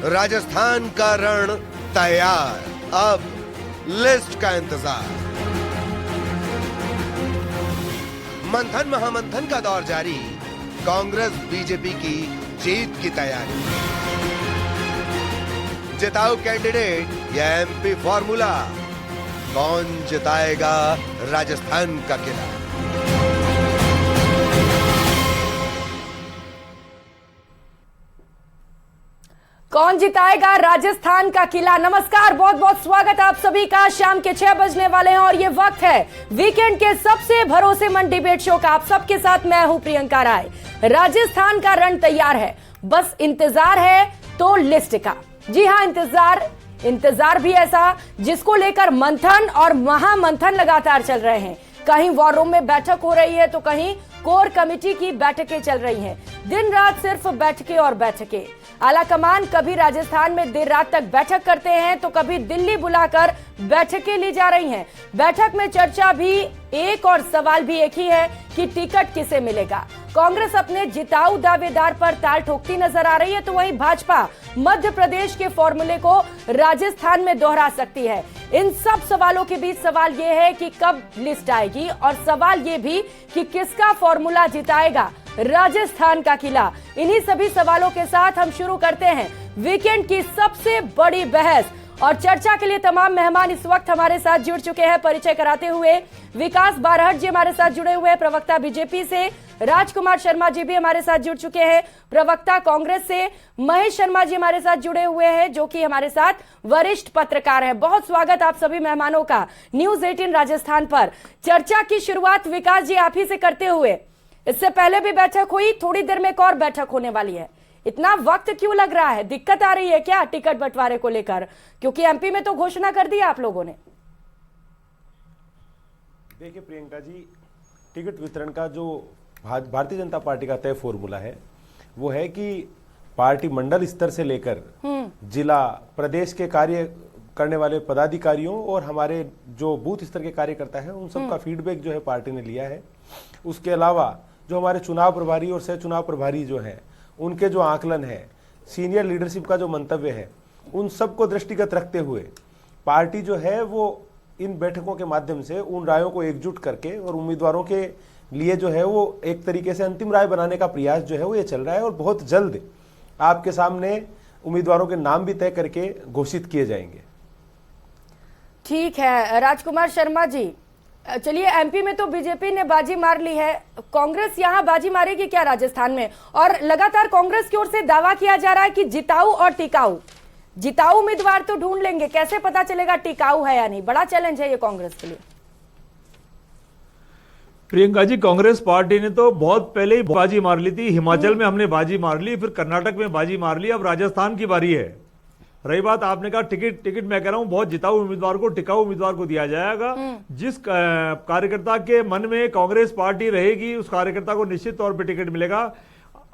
राजस्थान का रण तैयार, अब लिस्ट का इंतजार। मंथन महामंथन का दौर जारी, कांग्रेस बीजेपी की जीत की तैयारी। जिताऊ कैंडिडेट या एमपी फॉर्मूला, कौन जिताएगा राजस्थान का किला? कौन जिताएगा राजस्थान का किला? नमस्कार, बहुत बहुत स्वागत आप सभी का। शाम के 6 बजने वाले हैं और ये वक्त है वीकेंड के सबसे भरोसेमंद डिबेट शो का। आप सबके साथ मैं हूं प्रियंका राय। राजस्थान का रण तैयार है, बस इंतजार है तो लिस्ट का। जी हां, इंतजार भी ऐसा जिसको लेकर मंथन और महामंथन लगातार चल रहे हैं। कहीं वॉर रूम में बैठक हो रही है तो कहीं कोर कमेटी की बैठकें चल रही हैं। दिन रात सिर्फ बैठकें और बैठकें। आलाकमान कभी राजस्थान में देर रात तक बैठक करते हैं तो कभी दिल्ली बुलाकर बैठकें ली जा रही हैं। बैठक में चर्चा भी एक और सवाल भी एक ही है कि टिकट किसे मिलेगा। कांग्रेस अपने जिताऊ दावेदार पर ताल ठोकती नजर आ रही है तो वहीं भाजपा मध्य प्रदेश के फॉर्मूले को राजस्थान में दोहरा सकती है। इन सब सवालों के बीच सवाल यह है कि कब लिस्ट आएगी और सवाल यह भी कि किसका फॉर्मूला जिताएगा राजस्थान का किला। इन्हीं सभी सवालों के साथ हम शुरू करते हैं वीकेंड की सबसे बड़ी बहस। और चर्चा के लिए तमाम मेहमान इस वक्त हमारे साथ जुड़ चुके हैं। परिचय कराते हुए विकास बारहट जी हमारे साथ जुड़े हुए हैं, प्रवक्ता बीजेपी से। राजकुमार शर्मा जी भी हमारे साथ जुड़ चुके हैं, प्रवक्ता कांग्रेस से। महेश शर्मा जी हमारे साथ जुड़े हुए हैं जो कि हमारे साथ वरिष्ठ पत्रकार हैं। बहुत स्वागत आप सभी मेहमानों का न्यूज 18 राजस्थान पर। चर्चा की शुरुआत विकास जी आप ही से करते हुए, इससे पहले भी बैठक हुई, थोड़ी देर में एक और बैठक होने वाली है। इतना वक्त क्यों लग रहा है? दिक्कत आ रही है क्या टिकट बंटवारे को लेकर? क्योंकि एमपी में तो घोषणा कर दी आप लोगों ने। देखिए प्रियंका जी, टिकट वितरण का जो भारतीय जनता पार्टी का तय फॉर्मूला है वो है कि पार्टी मंडल स्तर से लेकर जिला प्रदेश के कार्य करने वाले पदाधिकारियों और हमारे जो बूथ स्तर के कार्यकर्ता हैं उन सबका फीडबैक जो है पार्टी ने लिया है। उसके अलावा जो हमारे चुनाव प्रभारी और सह चुनाव प्रभारी जो हैं उनके जो आकलन है, सीनियर लीडरशिप का जो मंतव्य है, उन सबको दृष्टिगत रखते हुए पार्टी जो है वो इन बैठकों के माध्यम से उन रायों को एकजुट करके और उम्मीदवारों के लिए जो है वो एक तरीके से अंतिम राय बनाने का प्रयास जो है वो ये चल रहा है। और बहुत जल्द आपके सामने उम्मीदवारों के नाम भी तय करके घोषित किए जाएंगे। ठीक है राजकुमार शर्मा जी, चलिए एमपी में तो बीजेपी ने बाजी मार ली है, कांग्रेस यहां बाजी मारेगी क्या राजस्थान में? और लगातार कांग्रेस की ओर से दावा किया जा रहा है कि जिताऊ और टिकाऊ, जिताऊ उम्मीदवार तो ढूंढ लेंगे, कैसे पता चलेगा टिकाऊ है या नहीं? बड़ा चैलेंज है ये कांग्रेस के लिए। प्रियंका जी, कांग्रेस पार्टी ने तो बहुत पहले ही बाजी मार ली थी। हिमाचल में हमने बाजी मार ली, फिर कर्नाटक में बाजी मार ली, अब राजस्थान की बारी है। रही बात आपने कहा टिकट मैं कह रहा हूं बहुत जिताऊ उम्मीदवार को, टिकाऊ उम्मीदवार को दिया जाएगा। जिस कार्यकर्ता के मन में कांग्रेस पार्टी रहेगी उस कार्यकर्ता को निश्चित तौर पे टिकट मिलेगा।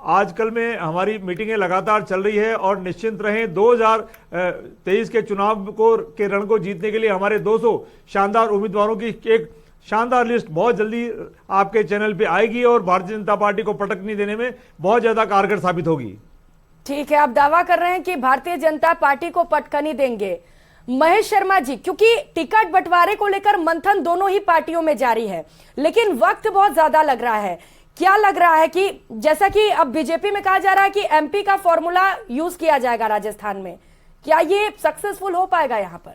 आजकल में हमारी मीटिंगें लगातार चल रही है और निश्चिंत रहें, 2023 के चुनाव के रण को जीतने के लिए हमारे 200 शानदार उम्मीदवारों की एक शानदार लिस्ट बहुत जल्दी आपके चैनल पे आएगी और भारतीय जनता पार्टी को पटकनी देने में बहुत ज्यादा कारगर साबित होगी। ठीक है, आप दावा कर रहे हैं कि भारतीय जनता पार्टी को पटकनी देंगे। महेश शर्मा जी, क्योंकि टिकट बंटवारे को लेकर मंथन दोनों ही पार्टियों में जारी है लेकिन वक्त बहुत ज्यादा लग रहा है। क्या लग रहा है कि जैसा कि अब बीजेपी में कहा जा रहा है कि एमपी का फॉर्मूला यूज किया जाएगा राजस्थान में, क्या ये सक्सेसफुल हो पाएगा यहां पर?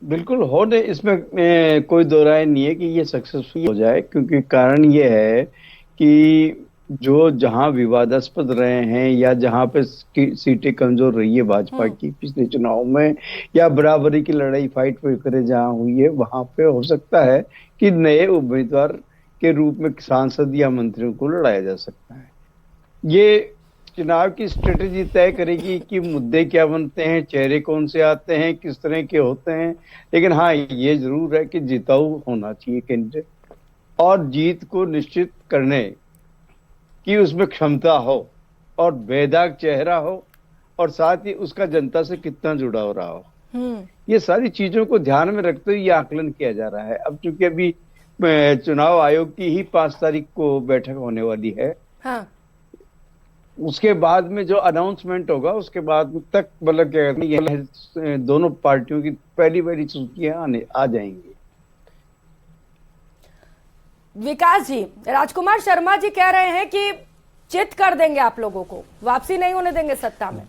बिल्कुल होने इसमें कोई दो राय नहीं है कि ये सक्सेसफुल हो जाए, क्योंकि कारण ये है कि जो जहां विवादास्पद रहे हैं या जहां पे सीटें कमजोर रही है भाजपा की पिछले चुनाव में, या बराबरी की लड़ाई फाइट वगैरह जहां हुई है, वहां पे हो सकता है कि नए उम्मीदवार के रूप में सांसद या मंत्रियों को लड़ाया जा सकता है। ये चुनाव की स्ट्रेटेजी तय करेगी कि मुद्दे क्या बनते हैं, चेहरे कौन से आते हैं, किस तरह के होते हैं। लेकिन हाँ, ये जरूर है कि जिताऊ होना चाहिए कैंडिडेट और जीत को निश्चित करने कि उसमें क्षमता हो और बेदाग चेहरा हो और साथ ही उसका जनता से कितना जुड़ाव रहा हो। ये सारी चीजों को ध्यान में रखते हुए ये आकलन किया जा रहा है। अब चूंकि अभी चुनाव आयोग की ही 5 तारीख को बैठक होने वाली है, हाँ। उसके बाद में जो अनाउंसमेंट होगा उसके बाद तक मतलब क्या कहते हैं, ये दोनों पार्टियों की पहली पहली सूचियां आ जाएंगी। विकास जी, राजकुमार शर्मा जी कह रहे हैं कि चित कर देंगे आप लोगों को, वापसी नहीं होने देंगे सत्ता में।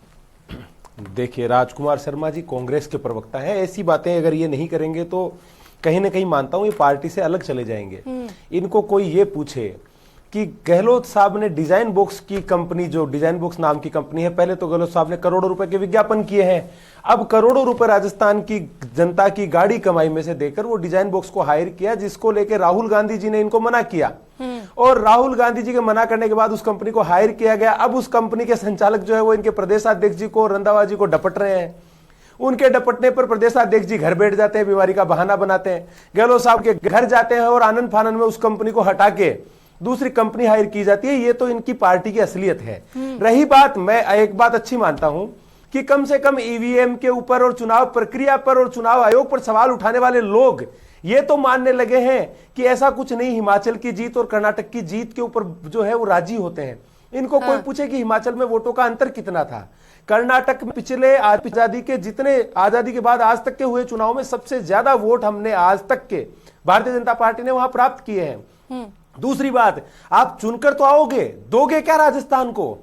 देखिए, राजकुमार शर्मा जी कांग्रेस के प्रवक्ता हैं, ऐसी बातें अगर ये नहीं करेंगे तो कहीं ना कहीं मानता हूं ये पार्टी से अलग चले जाएंगे। इनको कोई ये पूछे कि गहलोत साहब ने डिजाइन बॉक्स की कंपनी, जो डिजाइन बॉक्स नाम की कंपनी है, पहले तो गहलोत साहब ने करोड़ों रुपए के विज्ञापन किए हैं, अब करोड़ों रुपए राजस्थान की जनता की गाड़ी कमाई में से देकर वो डिजाइन बॉक्स को हायर किया, जिसको लेकर राहुल गांधी जी ने इनको मना किया और राहुल गांधी जी के मना करने के बाद उस कंपनी को हायर किया गया। अब उस कंपनी के संचालक जो है वो इनके प्रदेशाध्यक्ष जी को, रंधावा जी को डपट रहे हैं। उनके डपटने पर प्रदेशाध्यक्ष जी घर बैठ जाते हैं, बीमारी का बहाना बनाते हैं, गहलोत साहब के घर जाते हैं और आनंद फानन में उस कंपनी को हटा के दूसरी कंपनी हायर की जाती है। ये तो इनकी पार्टी की असलियत है। रही बात, मैं एक बात अच्छी मानता हूं कि कम से कम ईवीएम के ऊपर और चुनाव प्रक्रिया पर और चुनाव आयोग पर सवाल उठाने वाले लोग ये तो मानने लगे हैं कि ऐसा कुछ नहीं, हिमाचल की जीत और कर्नाटक की जीत के ऊपर जो है वो राजी होते हैं। इनको कोई पूछे कि हिमाचल में वोटों का अंतर कितना था, कर्नाटक में पिछले आजादी के जितने आजादी के बाद आज तक के हुए चुनाव में सबसे ज्यादा वोट हमने आज तक के भारतीय जनता पार्टी ने वहां प्राप्त किए हैं। दूसरी बात, आप चुनकर तो आओगे, दोगे क्या राजस्थान को?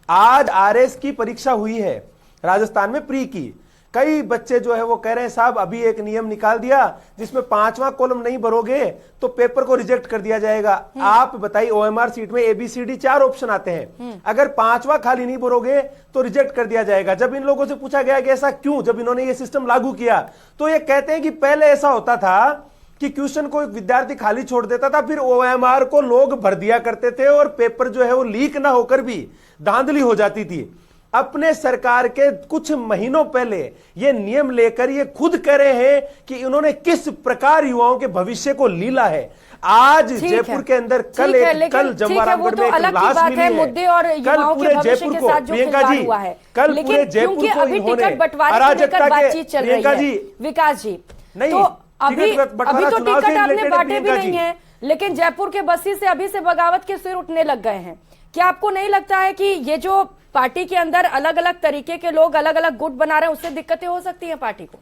आज आरएस की परीक्षा हुई है राजस्थान में, प्री की। कई बच्चे जो है वो कह रहे हैं साहब अभी एक नियम निकाल दिया जिसमें 5वां कॉलम नहीं भरोगे तो पेपर को रिजेक्ट कर दिया जाएगा। आप बताइए, ओएमआर सीट में ABCD 4 ऑप्शन आते हैं, अगर 5वां खाली नहीं भरोगे तो रिजेक्ट कर दिया जाएगा। जब इन लोगों से पूछा गया कि ऐसा क्यों, जब इन्होंने ये सिस्टम लागू किया, तो ये कहते हैं कि पहले ऐसा होता था कि क्वेश्चन को एक विद्यार्थी खाली छोड़ देता था, फिर OMR को लोग भर दिया करते थे और पेपर जो है वो लीक ना होकर भी धांधली हो जाती थी। अपने सरकार के कुछ महीनों पहले ये नियम लेकर ये खुद कह रहे हैं कि इन्होंने किस प्रकार युवाओं के भविष्य को लीला है। आज जयपुर के अंदर कल जमवारामगढ़ में एक लाश मिली है, मुद्दे और युवाओं के भविष्य के साथ जो खिलवाड़ हुआ है, कल पूरे जयपुर को इन्होंने अराजकता बातचीत चल रही है। विकास जी, तो अभी तो टिकट आपने बांटे भी नहीं है, लेकिन जयपुर के बस्ती से अभी से बगावत के सिर उठने लग गए हैं। क्या आपको नहीं लगता है कि ये जो पार्टी के अंदर अलग अलग तरीके के लोग अलग अलग गुट बना रहे हैं, उससे दिक्कतें हो सकती हैं पार्टी को?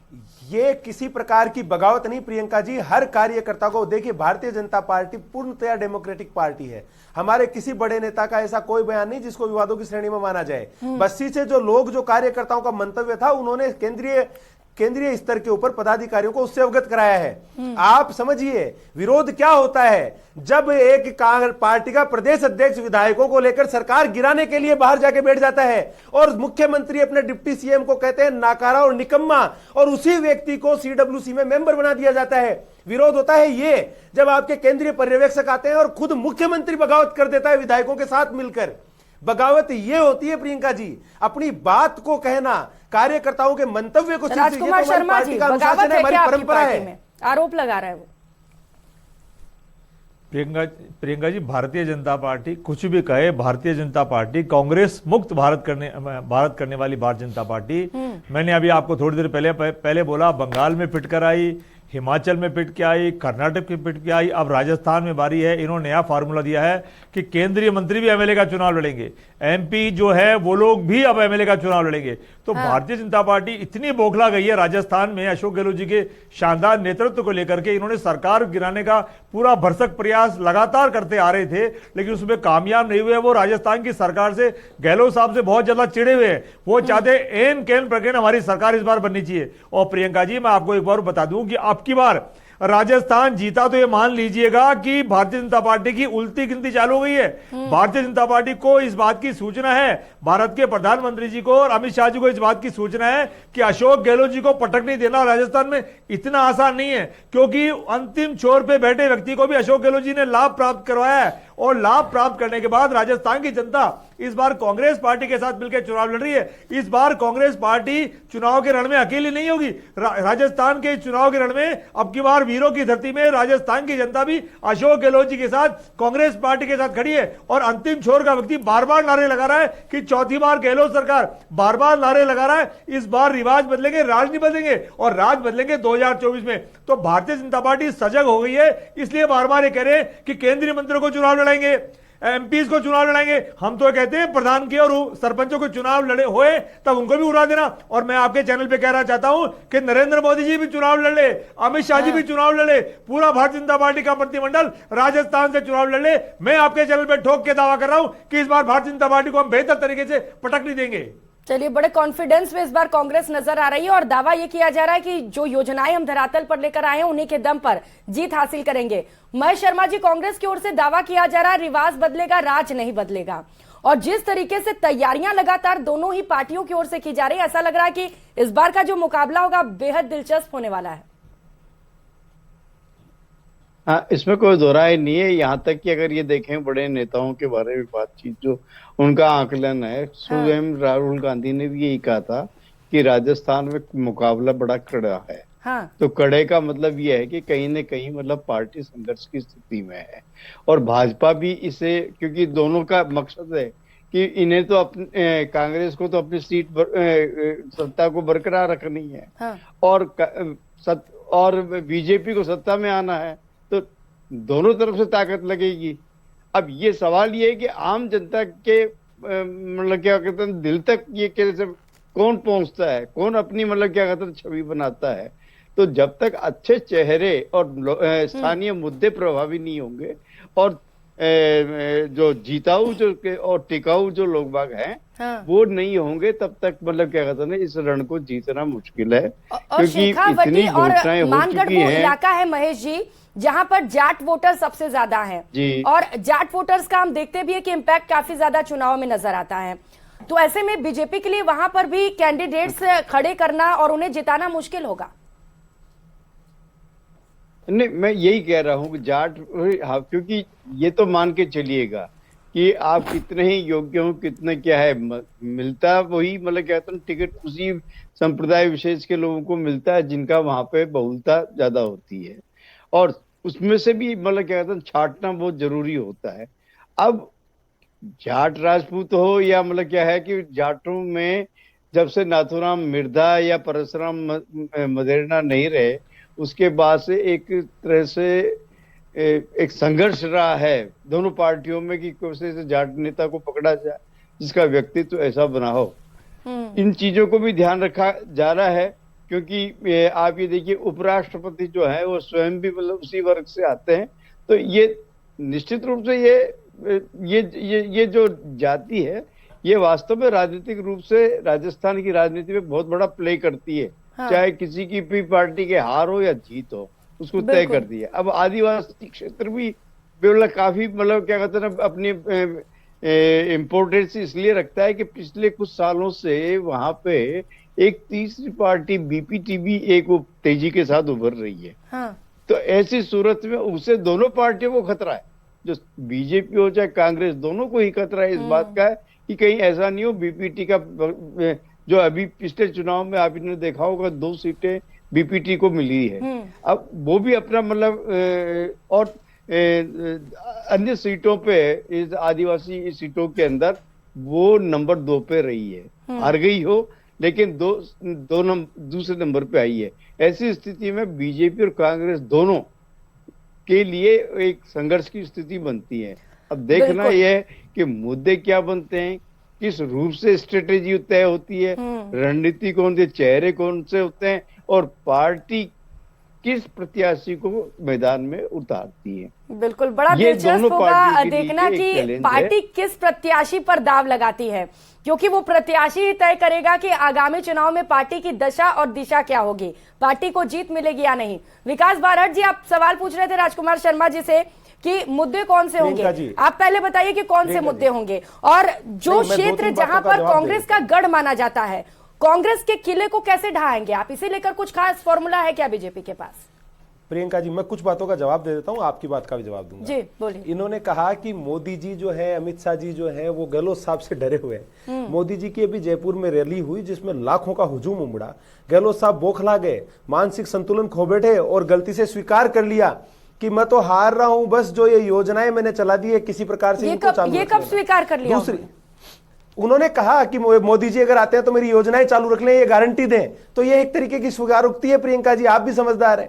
ये किसी प्रकार की बगावत नहीं प्रियंका जी। हर कार्यकर्ता को देखिए, भारतीय जनता पार्टी पूर्णतया डेमोक्रेटिक पार्टी है। हमारे किसी बड़े नेता का ऐसा कोई बयान नहीं जिसको विवादों की श्रेणी में माना जाए। बस्ती से जो लोग, जो कार्यकर्ताओं का मंतव्य था, उन्होंने केंद्रीय स्तर के ऊपर पदाधिकारियों को उससे अवगत कराया है। आप समझिए विरोध क्या होता है जब एक पार्टी का प्रदेश अध्यक्ष विधायकों को लेकर सरकार गिराने के लिए बाहर जाके बैठ जाता है और मुख्यमंत्री अपने डिप्टी सीएम को कहते हैं नाकारा और निकम्मा, और उसी व्यक्ति को CWC में मेंबर बना दिया जाता है। विरोध होता है ये जब आपके केंद्रीय पर्यवेक्षक आते हैं और खुद मुख्यमंत्री बगावत कर देता है विधायकों के साथ मिलकर। बगावत ये होती है प्रियंका जी, अपनी बात को कहना, कार्यकर्ताओं के मंतव्य को। राजकुमार शर्मा जी, बगावत है क्या आपकी पार्टी में? आरोप लगा रहा है वो। प्रियंका जी, भारतीय जनता पार्टी कुछ भी कहे, भारतीय जनता पार्टी कांग्रेस मुक्त भारत करने वाली भारतीय जनता पार्टी। मैंने अभी आपको थोड़ी देर पहले बोला, बंगाल में पिट कर आई, हिमाचल में पिट के आई, कर्नाटक में पिट के आई, अब राजस्थान में बारी है। इन्होंने नया फार्मूला दिया है कि केंद्रीय मंत्री भी एमएलए का चुनाव लड़ेंगे, MP जो है वो लोग भी अब एमएलए का चुनाव लड़ेंगे। तो भारतीय जनता पार्टी इतनी बौखला गई है राजस्थान में अशोक गहलोत जी के शानदार नेतृत्व को लेकर के। इन्होंने सरकार गिराने का पूरा भरसक प्रयास लगातार करते आ रहे थे, लेकिन उसमें कामयाब नहीं हुए। वो राजस्थान की सरकार से, गहलोत साहब से बहुत ज्यादा चिड़े हुए हैं। वो चाहते एन कैन प्रकरण हमारी सरकार इस बार बननी चाहिए। और प्रियंका जी, मैं आपको एक बार बता दूं कि अब की बार राजस्थान जीता तो ये मान लीजिएगा कि भारतीय जनता पार्टी की उल्टी गिनती चालू हो गई है। भारतीय जनता पार्टी को इस बात की सूचना है, भारत के प्रधानमंत्री जी को और अमित शाह जी को इस बात की सूचना है कि अशोक गहलोत जी को पटक नहीं देना राजस्थान में इतना आसान नहीं है, क्योंकि अंतिम छोर पे बैठे व्यक्ति को भी अशोक गहलोत जी ने लाभ प्राप्त करवाया है। और लाभ प्राप्त करने के बाद राजस्थान की जनता इस बार कांग्रेस पार्टी के साथ मिलकर चुनाव लड़ रही है। इस बार कांग्रेस पार्टी चुनाव के रण में अकेली नहीं होगी। राजस्थान के चुनाव के रण में अब की बार वीरों की धरती में राजस्थान की जनता भी अशोक गहलोत जी के साथ, कांग्रेस पार्टी के साथ खड़ी है। और अंतिम छोर का व्यक्ति बार बार नारे लगा रहा है कि चौथी बार गहलोत सरकार, बार बार नारे लगा रहा है। इस बार रिवाज बदलेंगे, राज नहीं बदलेंगे, और राज बदलेंगे 2024 में। तो भारतीय जनता पार्टी सजग हो गई है, इसलिए बार बार ये कह रहे हैं कि केंद्रीय मंत्रियों को चुनाव लड़ाएंगे, एमपीज को चुनाव लड़ाएंगे। हम तो कहते हैं प्रधान के और सरपंचों को चुनाव लड़े होए तब उनको भी उड़ा देना। और मैं आपके चैनल पे कहना चाहता हूं कि नरेंद्र मोदी जी भी चुनाव लड़ ले, अमित शाह जी भी चुनाव लड़ ले, पूरा भारतीय जनता पार्टी का मंत्रिमंडल राजस्थान से चुनाव लड़ ले। मैं आपके चैनल पे ठोक के दावा कर रहा हूं कि इस बार भारतीय जनता पार्टी को हम बेहतर तरीके से पटक नहीं देंगे। चलिए, बड़े कॉन्फिडेंस में इस बार कांग्रेस नजर आ रही है और दावा यह किया जा रहा है कि जो योजनाएं हम धरातल पर लेकर आए हैं उन्हीं के दम पर जीत हासिल करेंगे। महेश शर्मा जी, कांग्रेस की ओर से दावा किया जा रहा है रिवाज बदलेगा, राज नहीं बदलेगा। और जिस तरीके से तैयारियां लगातार दोनों ही पार्टियों की ओर से की जा रही है, ऐसा लग रहा है कि इस बार का जो मुकाबला होगा बेहद दिलचस्प होने वाला है। हाँ, इसमें कोई दो राय नहीं है। यहाँ तक कि अगर ये देखें बड़े नेताओं के बारे में बातचीत, जो उनका आकलन है, स्वयं राहुल गांधी ने भी यही कहा था कि राजस्थान में मुकाबला बड़ा कड़ा है। हाँ। तो कड़े का मतलब ये है कि कहीं न कहीं मतलब पार्टी संघर्ष की स्थिति में है और भाजपा भी इसे, क्योंकि दोनों का मकसद है कि इन्हें तो अपने कांग्रेस को तो अपनी सीट सत्ता को बरकरार रखनी है। हाँ। और बीजेपी को सत्ता में आना है, तो दोनों तरफ से ताकत लगेगी। अब ये सवाल ये है कि आम जनता के मतलब क्या कहते हैं दिल तक ये कैसे कौन पहुंचता है, कौन अपनी मतलब क्या कहते हैं छवि बनाता है। तो जब तक अच्छे चेहरे और स्थानीय मुद्दे प्रभावी नहीं होंगे और जो जीताऊ जो और टिकाऊ जो लोग बाग हैं, हाँ, वो नहीं होंगे, तब तक मतलब क्या कहते हैं इस रण को जीतना मुश्किल है। क्योंकि इतनी घोषणाएं हो चुकी हैं। इलाका है महेश जी जहां पर जाट वोटर सबसे ज्यादा हैं और जाट वोटर्स का हम देखते भी है कि इम्पैक्ट काफी ज्यादा चुनाव में नजर आता है। तो ऐसे में बीजेपी के लिए वहां पर भी कैंडिडेट्स खड़े करना और उन्हें जिताना मुश्किल होगा। नहीं, मैं यही कह रहा हूं कि जाट, हाँ, क्योंकि ये तो मान के चलिएगा कि आप कितने ही योग्य हो, कितने क्या है, मिलता वही मतलब कहते हैं टिकट उसी संप्रदाय विशेष के लोगों को मिलता है जिनका वहां पे बहुलता ज्यादा होती है और उसमें से भी मतलब क्या कहते हैं छांटना बहुत जरूरी होता है। अब जाट राजपूत हो या मतलब क्या है कि जाटों में जब से नाथूराम मिर्धा या परशुराम मदेरणा नहीं रहे, उसके बाद से एक तरह से एक संघर्ष रहा है दोनों पार्टियों में कि कैसे से जाट नेता को पकड़ा जाए जिसका व्यक्तित्व ऐसा बना हो। इन चीजों को भी ध्यान रखा जा रहा है, क्योंकि आप ये देखिए उपराष्ट्रपति जो है वो स्वयं भी मतलब उसी वर्ग से आते हैं। तो ये निश्चित रूप से ये जो जाति है ये वास्तव में राजनीतिक रूप से राजस्थान की राजनीति में बहुत बड़ा प्ले करती है। हाँ। चाहे किसी की भी पार्टी के हार हो या जीत हो, उसको तय करती है। अब आदिवासी क्षेत्र भी काफी मतलब क्या कहते हैं अपनी इम्पोर्टेंस इसलिए रखता है कि पिछले कुछ सालों से वहां पे एक तीसरी पार्टी बीपीटी भी एक तेजी के साथ उभर रही है। हाँ। तो ऐसी सूरत में उसे दोनों पार्टियों को खतरा है, जो बीजेपी हो चाहे कांग्रेस, दोनों को ही खतरा है इस बात का है कि कहीं ऐसा नहीं हो बीपीटी का, जो अभी पिछले चुनाव में आपने देखा होगा 2 सीटें बीपीटी को मिली है। अब वो भी अपना मतलब और अन्य सीटों पे, इस आदिवासी सीटों के अंदर वो नंबर 2 पे रही है, हार गई हो लेकिन दूसरे नंबर पे आई है। ऐसी स्थिति में बीजेपी और कांग्रेस दोनों के लिए एक संघर्ष की स्थिति बनती है। अब देखना यह है कि मुद्दे क्या बनते हैं, किस रूप से स्ट्रेटेजी तय होती है, रणनीति कौन से, चेहरे कौन से होते हैं और पार्टी किस प्रत्याशी को मैदान में उतारती है। बिल्कुल, बड़ा दिलचस्प होगा देखना कि पार्टी किस प्रत्याशी पर दाव लगाती है, क्योंकि वो प्रत्याशी ही तय करेगा कि आगामी चुनाव में पार्टी की दशा और दिशा क्या होगी, पार्टी को जीत मिलेगी या नहीं। विकास बारहट जी, आप सवाल पूछ रहे थे राजकुमार शर्मा जी से कि मुद्दे कौन से होंगे, आप पहले बताइए कि कौन से मुद्दे होंगे और जो क्षेत्र जहां पर कांग्रेस का गढ़ माना जाता है, कांग्रेस के किले को कैसे ढहाएंगे आप, इसे लेकर कुछ खास फॉर्मूला है क्या बीजेपी के पास? प्रियंका जी, मैं कुछ बातों का जवाब दे देता हूं, आपकी बात का भी जवाब दूंगा। जी बोलिए। इन्होंने कहा कि मोदी जी जो है, अमित शाह जी जो है वो गहलोत साहब से डरे हुए हैं। मोदी जी की अभी जयपुर में रैली हुई जिसमें लाखों का हुजूम उमड़ा, गहलोत साहब बौखला गए, मानसिक संतुलन खो बैठे और गलती से स्वीकार कर लिया कि मैं तो हार रहा हूं, बस जो ये योजनाएं मैंने चला दी है किसी प्रकार से इनको चालू। ये कब स्वीकार कर लिया? दूसरी, उन्होंने कहा कि मोदी जी अगर आते हैं तो मेरी योजनाएं चालू रख लें, ये गारंटी दें। तो ये एक तरीके की स्वीकारोक्ति है प्रियंका जी, आप भी समझदार हैं।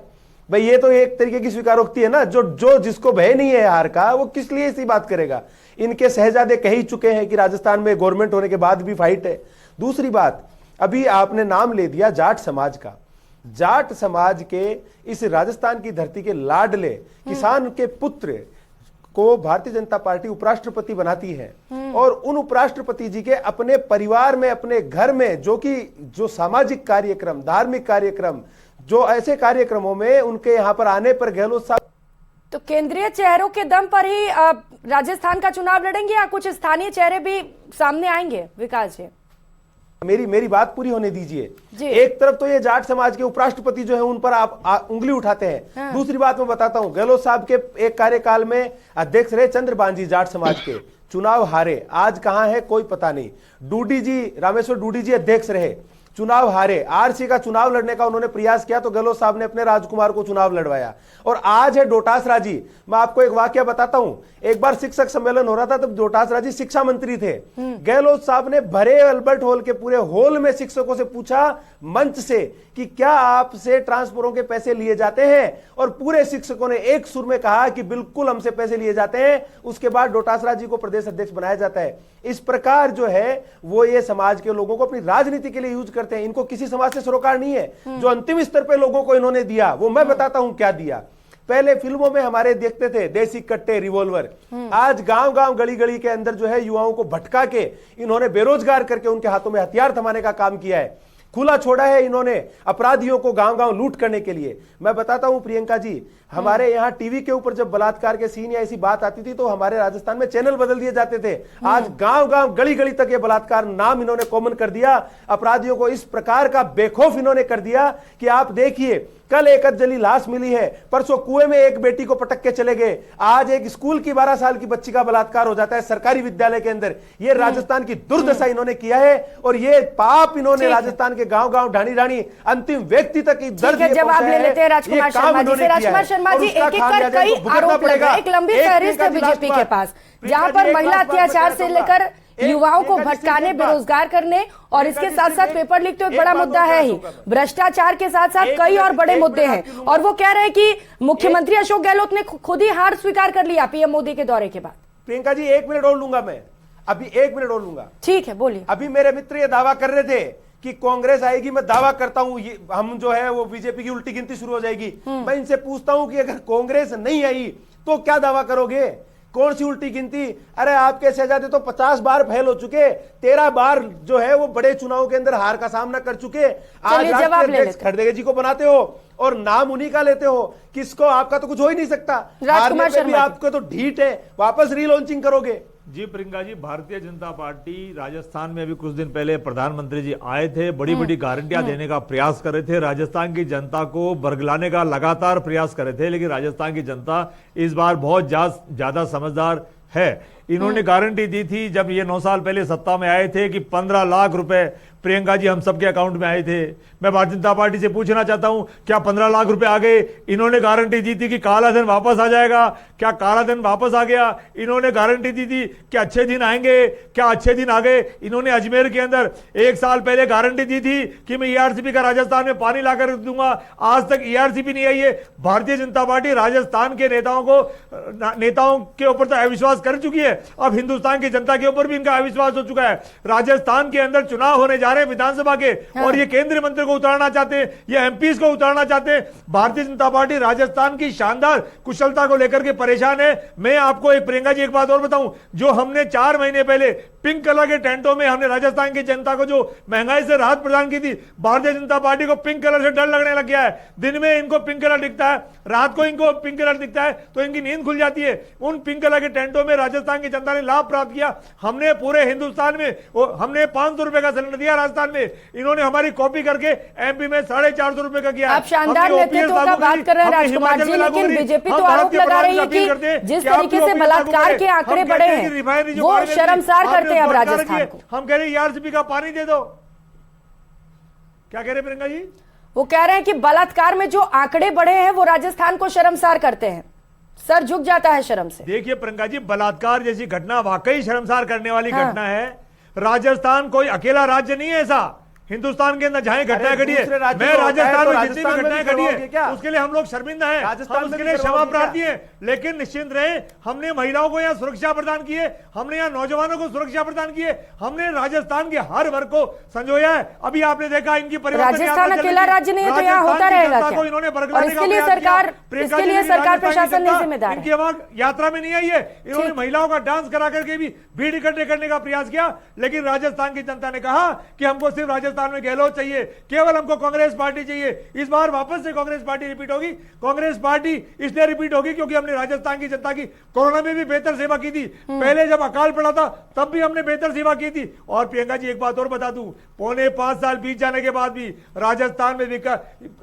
भाई ये तो एक तरीके की स्वीकारोक्ति है ना, जो जिसको भय नहीं है हार का वो किस लिए ऐसी बात करेगा। इनके शहजादे कह ही चुके हैं कि राजस्थान में गवर्नमेंट होने के बाद भी फाइट है। दूसरी बात, अभी आपने नाम ले दिया जाट समाज का। जाट समाज के इस राजस्थान की धरती के लाडले किसान के पुत्र को भारतीय जनता पार्टी उपराष्ट्रपति बनाती है, और उन उपराष्ट्रपति जी के अपने परिवार में, अपने घर में जो सामाजिक कार्यक्रम, धार्मिक कार्यक्रम, जो ऐसे कार्यक्रमों में उनके यहां पर आने पर गहलोत साहब तो केंद्रीय चेहरों के दम पर ही राजस्थान का चुनाव लड़ेंगे या कुछ स्थानीय चेहरे भी सामने आएंगे? विकास जी, मेरी बात पूरी होने दीजिए। जी। एक तरफ तो ये जाट समाज के उपराष्ट्रपति जो है उन पर आप उंगली उठाते हैं। हाँ। दूसरी बात मैं बताता हूं, गहलोत साहब के एक कार्यकाल में अध्यक्ष रहे चंद्रबान जी जाट समाज के, चुनाव हारे, आज कहां है कोई पता नहीं। डूडी जी, रामेश्वर डूडी जी अध्यक्ष रहे, चुनाव हारे। आरसी का चुनाव लड़ने का उन्होंने प्रयास किया तो गहलोत साहब ने अपने राजकुमार को चुनाव लड़वाया। और आज है डोटासरा जी। मैं आपको एक वाकया बताता हूं, एक बार शिक्षक सम्मेलन हो रहा था तब डोटासरा जी शिक्षा मंत्री थे। गहलोत साहब ने भरे अल्बर्ट हॉल के पूरे हॉल में शिक्षकों से पूछा मंच से कि क्या आपसे ट्रांसफरों के पैसे लिए जाते हैं, और पूरे शिक्षकों ने एक सुर में कहा कि बिल्कुल हमसे पैसे लिए जाते हैं। उसके बाद डोटासरा जी को प्रदेश अध्यक्ष बनाया जाता है। इस प्रकार जो है वो ये समाज के लोगों को अपनी राजनीति के लिए यूज करते हैं। इनको किसी समाज से सरोकार नहीं है। जो अंतिम स्तर पे लोगों को इन्होंने दिया वो मैं बताता हूं क्या दिया। पहले फिल्मों में हमारे देखते थे देसी कट्टे, रिवॉल्वर। आज गांव गांव गली गली के अंदर जो है युवाओं को भटका के इन्होंने बेरोजगार करके उनके हाथों में हथियार थमाने का काम किया है। खुला छोड़ा है इन्होंने अपराधियों को गांव गांव लूट करने के लिए। मैं बताता हूं प्रियंका जी, हमारे यहाँ टीवी के ऊपर जब बलात्कार के सीन या ऐसी बात आती थी तो हमारे राजस्थान में चैनल बदल दिए जाते थे। आज गांव गांव गली गली तक ये बलात्कार नाम इन्होंने कॉमन कर दिया। अपराधियों को इस प्रकार का बेखौफ इन्होंने कर दिया कि आप देखिए, कल एक जली लाश मिली है, परसों कुएं में एक बेटी को पटक के चले गए, आज एक स्कूल की 12 साल की बच्ची का बलात्कार हो जाता है सरकारी विद्यालय के अंदर। ये राजस्थान की दुर्दशा इन्होंने किया है, और ये पाप इन्होंने राजस्थान के गांव गांव ढाणी ढाणी अंतिम व्यक्ति तक दर्द जवाब ले लेते हैं राजकुमार शर्मा जी से। राजकुमार शर्मा जी, एक एक कर कई आरोप लग रहे हैं। एक लंबी फहरिस्त है बीजेपी के पास, जहां पर महिला अत्याचार से लेकर युवाओं को भटकाने, बेरोजगार करने, और इसके साथ साथ पेपर लीक तो एक बड़ा मुद्दा है ही, भ्रष्टाचार के साथ साथ कई और बड़े मुद्दे हैं। और वो कह रहे हैं कि मुख्यमंत्री अशोक गहलोत ने खुद ही हार स्वीकार कर लिया पीएम मोदी के दौरे के बाद। प्रियंका जी 1 मिनट और लूंगा मैं, अभी 1 मिनट और लूंगा। ठीक है, बोलिए। अभी मेरे मित्र ये दावा कर रहे थे कि कांग्रेस आएगी, मैं दावा करता हूं ये हम जो है वो बीजेपी की उल्टी गिनती शुरू हो जाएगी। मैं इनसे पूछता हूं कि अगर कांग्रेस नहीं आई तो क्या दावा करोगे? कौन सी उल्टी गिनती? अरे आपके शहजादे तो 50 बार फेल हो चुके, 13 बार जो है वो बड़े चुनाव के अंदर हार का सामना कर चुके। आज राष्ट्रीय अध्यक्ष खड़गे जी को बनाते हो और नाम उन्हीं का लेते हो। किसको? आपका तो कुछ हो ही नहीं सकता। हारने पे भी आपको तो ढीठ है, वापस रीलॉन्चिंग करोगे। जी प्रियंका जी, भारतीय जनता पार्टी राजस्थान में अभी कुछ दिन पहले प्रधानमंत्री जी आए थे, बड़ी बड़ी गारंटियां देने का प्रयास कर रहे थे, राजस्थान की जनता को बरगलाने का लगातार प्रयास कर रहे थे। लेकिन राजस्थान की जनता इस बार बहुत ज्यादा समझदार है। इन्होंने गारंटी दी थी जब ये 9 साल पहले सत्ता में आए थे कि 15 लाख रुपए प्रियंका जी हम सबके अकाउंट में आए थे। मैं भारतीय जनता पार्टी से पूछना चाहता हूं, क्या 15 लाख रुपए आ गए? इन्होंने गारंटी दी थी कि काला धन वापस आ जाएगा, क्या काला धन वापस आ गया? इन्होंने गारंटी दी थी कि अच्छे दिन आएंगे, क्या अच्छे दिन आ गए? इन्होंने अजमेर के अंदर 1 साल पहले गारंटी दी थी कि मैं ईआरसीपी का राजस्थान में पानी लाकर दूंगा, आज तक ईआरसीपी नहीं आई है। भारतीय जनता पार्टी राजस्थान के नेताओं के ऊपर तो अविश्वास कर चुकी है, अब हिंदुस्तान की जनता के ऊपर भी इनका अविश्वास हो चुका है। राजस्थान के अंदर चुनाव होने जा रहे हैं विधानसभा के, और ये केंद्रीय मंत्री को उतारना चाहते हैं, ये एमपीज को उतारना चाहते हैं। भारतीय जनता पार्टी राजस्थान की शानदार कुशलता को लेकर के परेशान है। मैं आपको एक प्रियंका जी एक बात और बताऊं, जो हमने 4 महीने पहले पिंक कलर के टेंटों में हमने राजस्थान की जनता को जो महंगाई से राहत प्रदान की थी, भारतीय जनता पार्टी को पिंक कलर से डर लगने लग गया है। दिन में इनको पिंक कलर दिखता है, रात को इनको पिंक कलर दिखता है तो इनकी नींद खुल जाती है। उन पिंक कलर के टेंटों में राजस्थान की जनता ने लाभ प्राप्त किया। हमने पूरे हिंदुस्तान में हमने 500 रुपए का सिलेंडर दिया राजस्थान में, इन्होंने हमारी कॉपी करके एमपी में 450 रुपए का किया। आप शानदार नेतृत्व का बात कर रहे हैं राजकुमार जी, लेकिन बीजेपी तो आरोप लगा रही है कि जिस तरीके से बलात्कार के आंकड़े बढ़े हैं वो शर्मसार करते हैं अब राजस्थान को। हम कह रहे हैं ईआरसीपी का पानी दे दो। क्या कह रहे हैं प्रियंका जी? वो कह रहे हैं कि बलात्कार में जो आंकड़े बढ़े हैं वो राजस्थान को शर्मसार करते हैं, सर झुक जाता है शर्म से। देखिए प्रियंका जी, बलात्कार जैसी घटना वाकई शर्मसार करने वाली घटना है। राजस्थान कोई अकेला राज्य नहीं है ऐसा, हिंदुस्तान के अंदर जहां घटनाएं घटी है, दूसरे राज्यों मैं में होता है राजस्थान तो में जितनी भी राजस्थान में घटनाएं भी घटी करवाओगे क्या? है उसके लिए हम लोग शर्मिंदा हैं, राजस्थान हम में उसके भी लिए क्षमा करवाओगे प्रार्थी क्या? हैं। लेकिन निश्चिंत रहे, हमने महिलाओं को यहाँ सुरक्षा प्रदान की है, हमने यहाँ नौजवानों को सुरक्षा प्रदान की है, हमने राजस्थान के हर वर्ग को संजोया है। अभी आपने देखा इनकी राजस्थान अकेला राज्य नहीं है, तो यहाँ होता रहेगा क्या? और इसके लिए सरकार प्रशासन नहीं जिम्मेदार है। इनकी आवाज यात्रा में नहीं आई है, इन्होंने महिलाओं का डांस करा करके भी भीड़ इकट्ठे करने का प्रयास किया। लेकिन राजस्थान की जनता ने कहा कि हमको सिर्फ राजस्थान में गहलोत चाहिए, केवल हमको कांग्रेस पार्टी चाहिए। इस बार वापस से कांग्रेस पार्टी रिपीट होगी। कांग्रेस पार्टी इसलिए रिपीट होगी क्योंकि हमने राजस्थान की जनता की कोरोना में भी बेहतर सेवा की थी। पहले जब अकाल पड़ा था तब भी हमने बेहतर सेवा की थी। और प्रियंका जी, एक बात और बता दूं, 4.25 साल बीत जाने के बाद भी राजस्थान में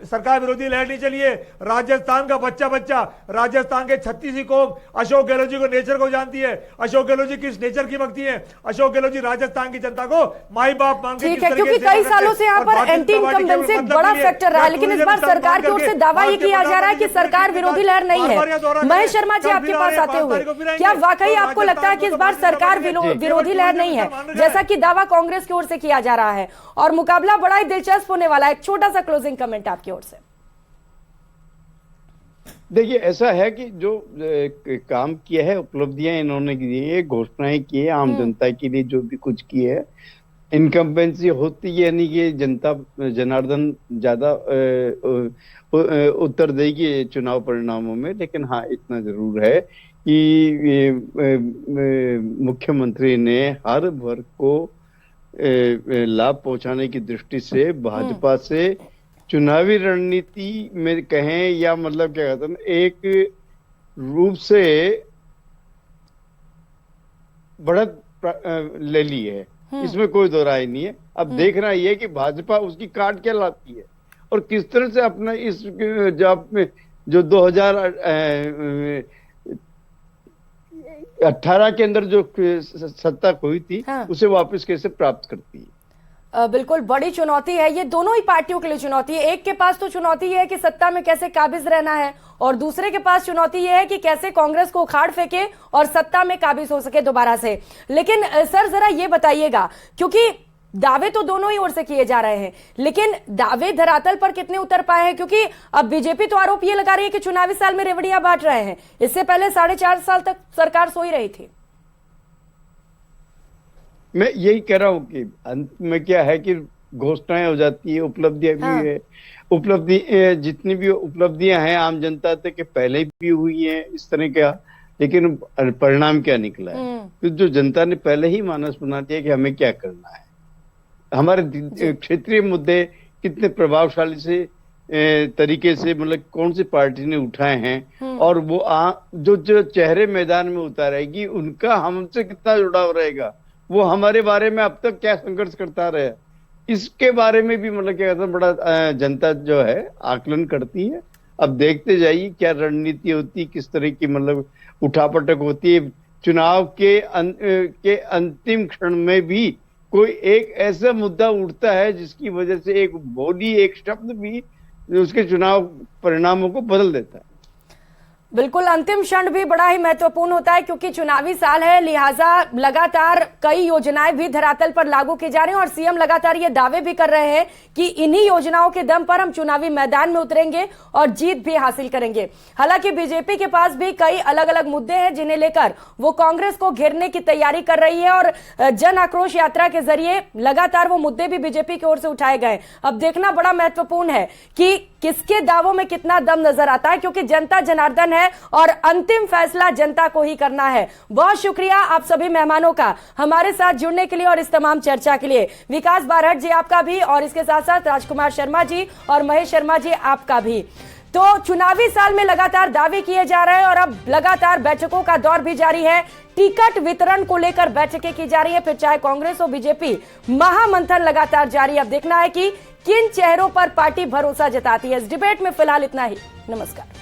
सरकार विरोधी लहर नहीं चली है। राजस्थान का बच्चा राजस्थान के 36 कौम अशोक गहलोत जी को नेचर को जानती है। अशोक गहलोत जी किस नेचर की भक्ति है। अशोक गहलोत जी राजस्थान की जनता को माई बाप मान के ठीक है, क्योंकि कई सालों से यहाँ पर एंटी इनकम्बेंसी एक बड़ा फैक्टर रहा है, लेकिन इस बार सरकार की ओर से दावा ये किया जा रहा है कि सरकार विरोधी लहर नहीं है। महेश शर्मा जी, आपके पास आते हुए, क्या वाकई आपको लगता है कि इस बार सरकार विरोधी लहर नहीं है, जैसा कि दावा कांग्रेस की ओर से किया जा रहा है, और मुकाबला बड़ा ही दिलचस्प होने वाला है? एक छोटा सा क्लोजिंग कमेंट आपकी ओर से। देखिए, ऐसा है कि जो काम किया है, उपलब्धियां इन्होंने की है, घोषणाएं की है, आम जनता के लिए जो भी कुछ की है, इनकम्बेंसी होती है, यानी कि जनता जनार्दन ज्यादा उत्तर देगी चुनाव परिणामों में। लेकिन हाँ, इतना जरूर है कि मुख्यमंत्री ने हर वर्ग को लाभ पहुंचाने की दृष्टि से भाजपा से चुनावी रणनीति में कहें या मतलब क्या कहते हैं, एक रूप से बढ़त ले ली है, इसमें कोई दो राय नहीं है। अब देखना यह है कि भाजपा उसकी काट क्या लाती है और किस तरह से अपना इस जो 2018 के अंदर जो सत्ता खोई थी, उसे वापस कैसे प्राप्त करती है। बिल्कुल बड़ी चुनौती है ये, दोनों ही पार्टियों के लिए चुनौती है। एक के पास तो चुनौती है कि सत्ता में कैसे काबिज रहना है, और दूसरे के पास चुनौती यह है कि कैसे कांग्रेस को उखाड़ फेंके और सत्ता में काबिज हो सके दोबारा से। लेकिन सर, जरा ये बताइएगा, क्योंकि दावे तो दोनों ही ओर से किए जा रहे हैं, लेकिन दावे धरातल पर कितने उतर पाए हैं? क्योंकि अब बीजेपी तो आरोप ये लगा रही है कि चुनावी साल में रेवड़ियां बांट रहे हैं, इससे पहले 4.5 साल तक सरकार सोई रही थी। मैं यही कह रहा हूं कि अंत में क्या है कि घोषणाएं हो जाती है, उपलब्धियां भी है, उपलब्धि जितनी भी उपलब्धियां हैं आम जनता तक के पहले भी हुई हैं इस तरह का, लेकिन परिणाम क्या निकला है? तो जो जनता ने पहले ही मानस बना दिया कि हमें क्या करना है, हमारे क्षेत्रीय मुद्दे कितने प्रभावशाली से तरीके से मतलब कौन सी पार्टी ने उठाए हैं, और वो जो चेहरे मैदान में उतारेगी उनका हमसे कितना जुड़ाव रहेगा, वो हमारे बारे में अब तक क्या संघर्ष करता रहे, इसके बारे में भी मतलब क्या कहते हैं बड़ा जनता जो है आकलन करती है। अब देखते जाइए क्या रणनीति होती, किस तरह की मतलब उठापटक होती है। चुनाव के अंतिम क्षण में भी कोई एक ऐसा मुद्दा उठता है जिसकी वजह से एक बोली, एक शब्द भी उसके चुनाव परिणामों को बदल देता है। बिल्कुल, अंतिम क्षण भी बड़ा ही महत्वपूर्ण होता है, क्योंकि चुनावी साल है, लिहाजा लगातार कई योजनाएं भी धरातल पर लागू की जा रही हैं, और सीएम लगातार ये दावे भी कर रहे हैं कि इन्हीं योजनाओं के दम पर हम चुनावी मैदान में उतरेंगे और जीत भी हासिल करेंगे। हालांकि बीजेपी के पास भी कई अलग अलग मुद्दे हैं जिन्हें लेकर वो कांग्रेस को घेरने की तैयारी कर रही है, और जन आक्रोश यात्रा के जरिए लगातार वो मुद्दे भी बीजेपी की ओर से उठाए गए। अब देखना बड़ा महत्वपूर्ण है कि किसके दावों में कितना दम नजर आता है, क्योंकि जनता जनार्दन है और अंतिम फैसला जनता को ही करना है। बहुत शुक्रिया आप सभी मेहमानों का हमारे साथ जुड़ने के लिए और इस तमाम चर्चा के लिए। विकास बारहट जी आपका भी, और इसके साथ साथ राजकुमार शर्मा जी और महेश शर्मा जी आपका भी। तो चुनावी साल में लगातार दावे किए जा रहे हैं और अब लगातार बैठकों का दौर भी जारी है। टिकट वितरण को लेकर बैठकें की जा रही है, फिर चाहे कांग्रेस हो बीजेपी, महामंथन लगातार जारी है। अब देखना है कि किन चेहरों पर पार्टी भरोसा जताती है। इस डिबेट में फिलहाल इतना ही। नमस्कार।